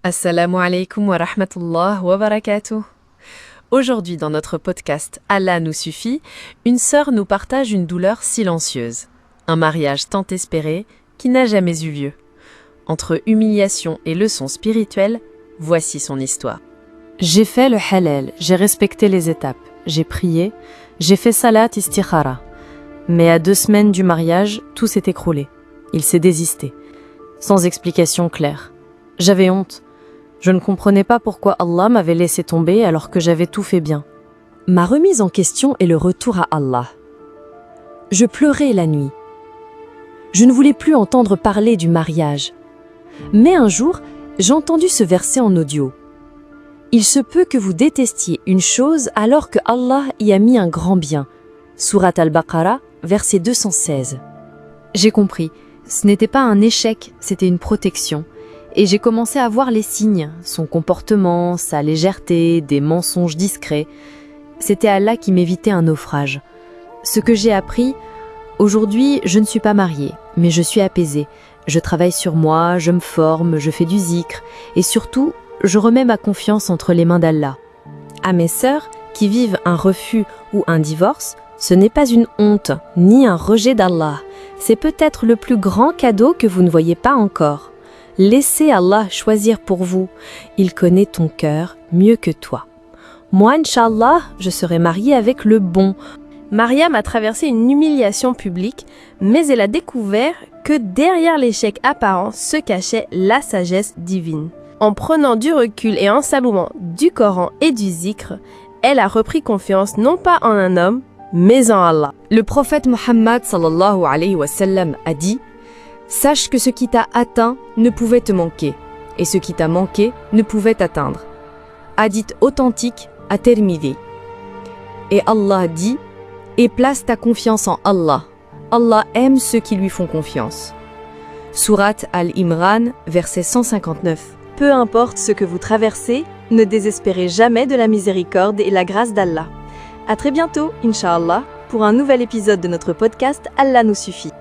Assalamu alaikum wa rahmatullah wa barakatuh. Aujourd'hui dans notre podcast Allah nous suffit, une sœur nous partage une douleur silencieuse. Un mariage tant espéré qui n'a jamais eu lieu. Entre humiliation et leçons spirituelles, voici son histoire. J'ai fait le halal, j'ai respecté les étapes, j'ai prié, j'ai fait salat istikhara. Mais à 2 semaines du mariage, tout s'est écroulé. Il s'est désisté, sans explication claire. J'avais honte. Je ne comprenais pas pourquoi Allah m'avait laissé tomber alors que j'avais tout fait bien. Ma remise en question est le retour à Allah. Je pleurais la nuit. Je ne voulais plus entendre parler du mariage. Mais un jour, j'ai entendu ce verset en audio. Il se peut que vous détestiez une chose alors que Allah y a mis un grand bien. Sourate Al-Baqarah, verset 216. J'ai compris, ce n'était pas un échec, c'était une protection. Et j'ai commencé à voir les signes, son comportement, sa légèreté, des mensonges discrets. C'était Allah qui m'évitait un naufrage. Ce que j'ai appris, aujourd'hui, je ne suis pas mariée, mais je suis apaisée. Je travaille sur moi, je me forme, je fais du zikr, et surtout, je remets ma confiance entre les mains d'Allah. À mes sœurs, qui vivent un refus ou un divorce, ce n'est pas une honte, ni un rejet d'Allah. C'est peut-être le plus grand cadeau que vous ne voyez pas encore. Laissez Allah choisir pour vous. Il connaît ton cœur mieux que toi. Moi, Inch'Allah, je serai mariée avec le bon. Mariam a traversé une humiliation publique, mais elle a découvert que derrière l'échec apparent se cachait la sagesse divine. En prenant du recul et en s'absorbant du Coran et du zikr, elle a repris confiance non pas en un homme, mais en Allah. Le prophète Muhammad sallallahu alayhi wa sallam a dit: sache que ce qui t'a atteint ne pouvait te manquer, et ce qui t'a manqué ne pouvait t'atteindre. Hadith authentique à Tirmidhi. Et Allah dit: et place ta confiance en Allah. Allah aime ceux qui lui font confiance. Sourate Al-Imran, verset 159. Peu importe ce que vous traversez, ne désespérez jamais de la miséricorde et la grâce d'Allah. À très bientôt, Inch'Allah, pour un nouvel épisode de notre podcast Allah nous suffit.